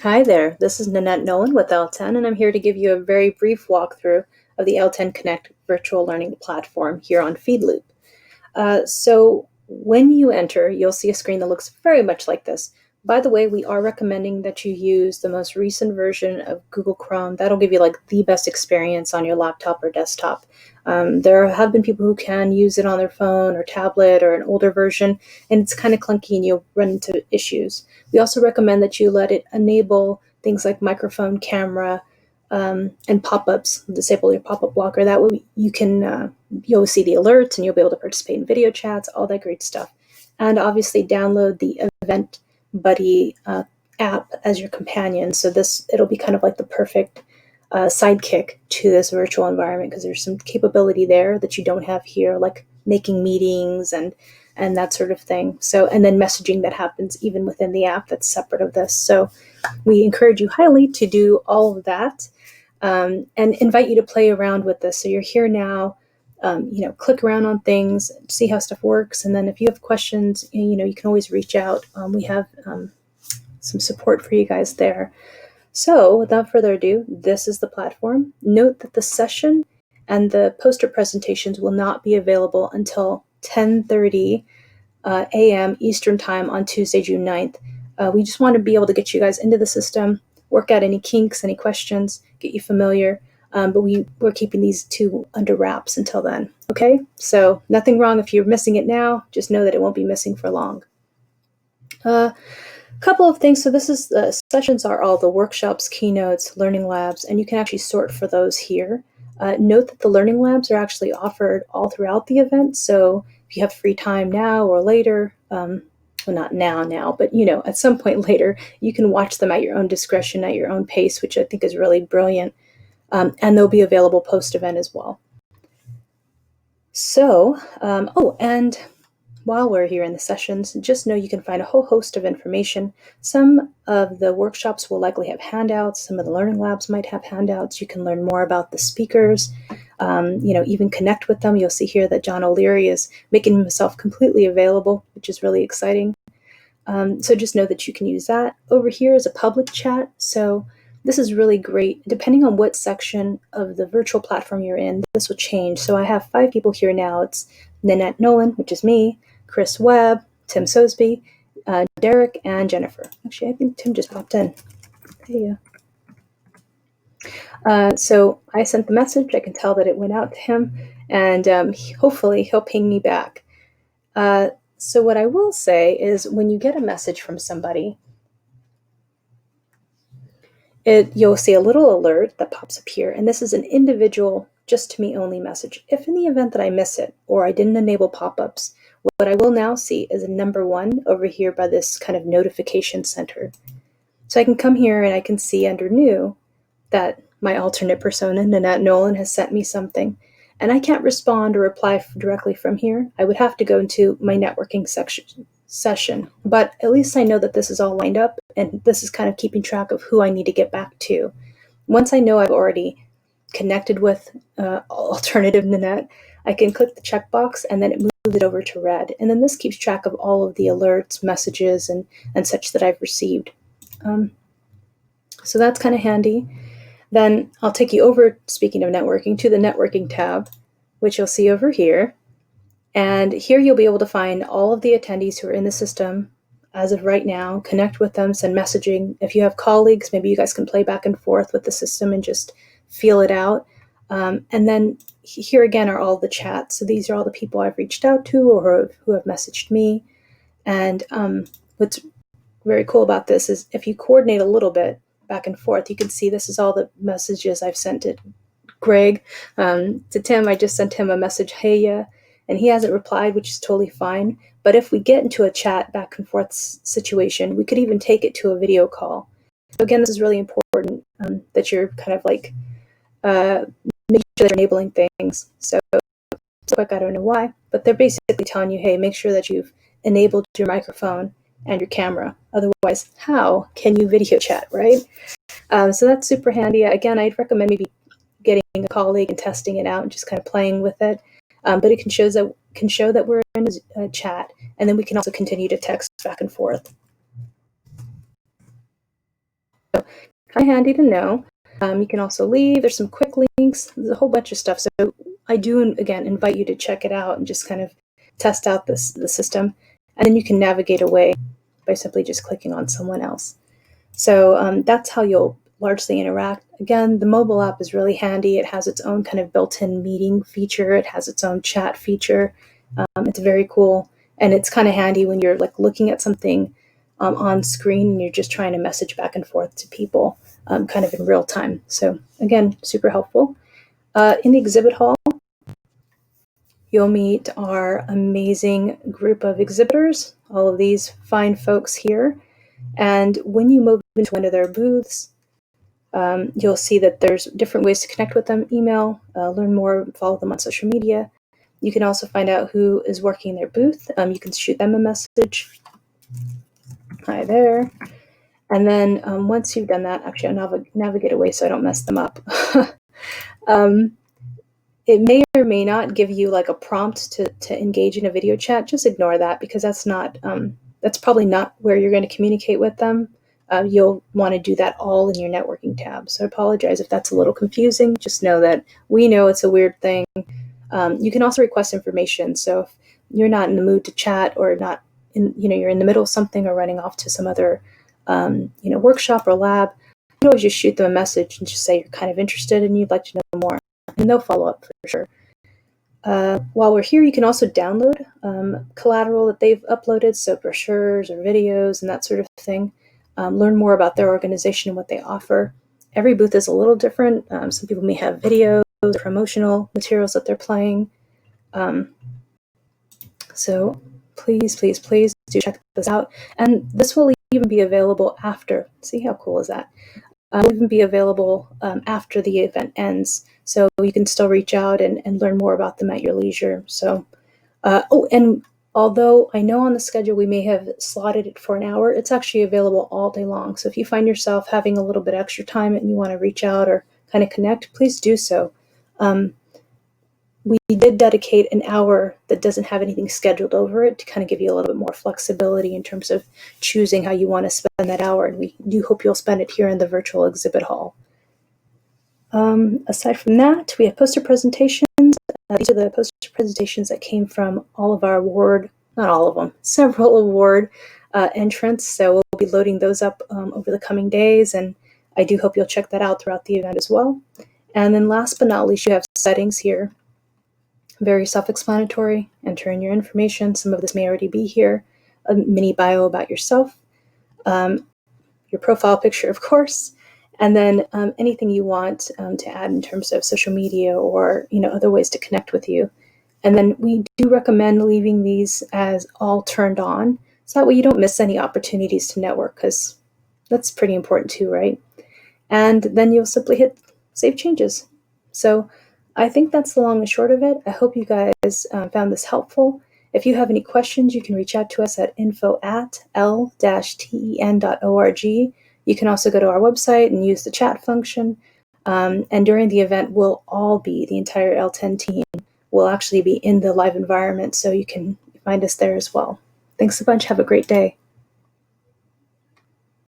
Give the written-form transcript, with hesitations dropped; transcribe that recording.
Hi there, this is Nanette Nolan with LTEN, and I'm here to give you a very brief walkthrough of the LTEN Connect virtual learning platform here on FeedLoop. So when you enter, you'll see a screen that looks very much like this. By the way, we are recommending that you use the most recent version of Google Chrome. That'll give you like the best experience on your laptop or desktop. There have been people who can use it on their phone or tablet or an older version, and it's kind of clunky and you'll run into issues. We also recommend that you let it enable things like microphone, camera, and pop-ups. Disable your pop-up blocker. That way you can you'll see the alerts and you'll be able to participate in video chats, all that great stuff. And obviously download the Event Buddy app as your companion. So it'll be kind of like the perfect sidekick to this virtual environment because there's some capability there that you don't have here, like making meetings and that sort of thing. So, and then messaging that happens even within the app that's separate of this. So we encourage you highly to do all of that and invite you to play around with this. So you're here now, click around on things, see how stuff works. And then if you have questions, you can always reach out. We have some support for you guys there. So without further ado, this is the platform. Note that the session and the poster presentations will not be available until 10:30 a.m. Eastern Time on Tuesday, June 9th. We just want to be able to get you guys into the system, work out any kinks, any questions, get you familiar, but we're keeping these two under wraps until then, okay? So nothing wrong if you're missing it now, just know that it won't be missing for long. Couple of things. So this is the sessions are all the workshops, keynotes, learning labs, and you can actually sort for those here. Note that the learning labs are actually offered all throughout the event. So if you have free time now or later, well, not now, but at some point later, you can watch them at your own discretion, at your own pace, which I think is really brilliant. And they'll be available post-event as well. So, and while we're here in the sessions, just know you can find a whole host of information. Some of the workshops will likely have handouts. Some of the learning labs might have handouts. You can learn more about the speakers, even connect with them. You'll see here that John O'Leary is making himself completely available, which is really exciting. So just know that you can use that. Over here is a public chat. So this is really great. Depending on what section of the virtual platform you're in, this will change. So I have 5 people here now. It's Nanette Nolan, which is me, Chris Webb, Tim Sosby, Derek, and Jennifer. Actually, I think Tim just popped in. Hey, so I sent the message. I can tell that it went out to him, and hopefully he'll ping me back. So what I will say is when you get a message from somebody, you'll see a little alert that pops up here, and this is an individual, just to me only message. If in the event that I miss it or I didn't enable pop-ups, what I will now see is a number 1 over here by this kind of notification center. So I can come here and I can see under new that my alternate persona, Nanette Nolan, has sent me something. And I can't respond or reply directly from here. I would have to go into my networking session. But at least I know that this is all lined up, and this is kind of keeping track of who I need to get back to. Once I know I've already connected with alternative Nanette, I can click the checkbox and then it moves it over to red. And then this keeps track of all of the alerts, messages, and such that I've received. So that's kind of handy. Then I'll take you over, speaking of networking, to the networking tab, which you'll see over here. And here you'll be able to find all of the attendees who are in the system as of right now, connect with them, send messaging. If you have colleagues, maybe you guys can play back and forth with the system and just feel it out. And then here again are all the chats. So these are all the people I've reached out to or who have messaged me. And what's very cool about this is if you coordinate a little bit back and forth, you can see this is all the messages I've sent to Greg. To Tim, I just sent him a message, hey, and he hasn't replied, which is totally fine. But if we get into a chat back and forth situation, we could even take it to a video call. So again, this is really important that you're kind of like making sure they're enabling things. So quick, I don't know why, but they're basically telling you, hey, make sure that you've enabled your microphone and your camera. Otherwise, how can you video chat, right? So that's super handy. Again, I'd recommend maybe getting a colleague and testing it out and just kind of playing with it. But it can show that we're in a chat, and then we can also continue to text back and forth. kind of handy to know. You can also leave. There's some quick links. There's a whole bunch of stuff. So I do, again, invite you to check it out and just kind of test out the system. And then you can navigate away by simply just clicking on someone else. So that's how you'll largely interact. Again, the mobile app is really handy. It has its own kind of built-in meeting feature. It has its own chat feature. It's very cool. And it's kind of handy when you're like looking at something on screen and you're just trying to message back and forth to people kind of in real time. So again, super helpful. In the exhibit hall, you'll meet our amazing group of exhibitors, all of these fine folks here. And when you move into one of their booths, you'll see that there's different ways to connect with them: email, learn more, follow them on social media. You can also find out who is working their booth. You can shoot them a message. Hi there. And then once you've done that, actually I'll navigate away so I don't mess them up. It may or may not give you like a prompt to engage in a video chat. Just ignore that, because that's probably not where you're going to communicate with them. You'll want to do that all in your networking tab. So I apologize if that's a little confusing. Just know that we know it's a weird thing. You can also request information. So if you're not in the mood to chat, or not you're in the middle of something or running off to some other workshop or lab, you can always just shoot them a message and just say you're kind of interested and you'd like to know more, and they'll follow up for sure. While we're here, you can also download collateral that they've uploaded, so brochures or videos and that sort of thing. Learn more about their organization and what they offer. Every booth is a little different. Some people may have videos, promotional materials that they're playing. So please, please, please do check this out. And this will even be available after. See how cool is that? Will even be available after the event ends. So you can still reach out and learn more about them at your leisure. So, and although I know on the schedule we may have slotted it for an hour, it's actually available all day long. So if you find yourself having a little bit extra time and you want to reach out or kind of connect, please do so. We did dedicate an hour that doesn't have anything scheduled over it to kind of give you a little bit more flexibility in terms of choosing how you want to spend that hour. And we do hope you'll spend it here in the virtual exhibit hall. Aside from that, we have poster presentations. These are the poster presentations that came from all of our not all of them, several award entrants. So we'll be loading those up over the coming days, and I do hope you'll check that out throughout the event as well. And then last but not least, you have settings here. Very self-explanatory. Enter in your information. Some of this may already be here. A mini bio about yourself, your profile picture, of course, and then anything you want to add in terms of social media or other ways to connect with you. And then we do recommend leaving these as all turned on, so that way you don't miss any opportunities to network, because that's pretty important too, right? And then you'll simply hit Save Changes. So I think that's the long and short of it. I hope you guys found this helpful. If you have any questions, you can reach out to us at info@l-ten.org. You can also go to our website and use the chat function. And during the event, the entire L10 team will actually be in the live environment, so you can find us there as well. Thanks a bunch. Have a great day.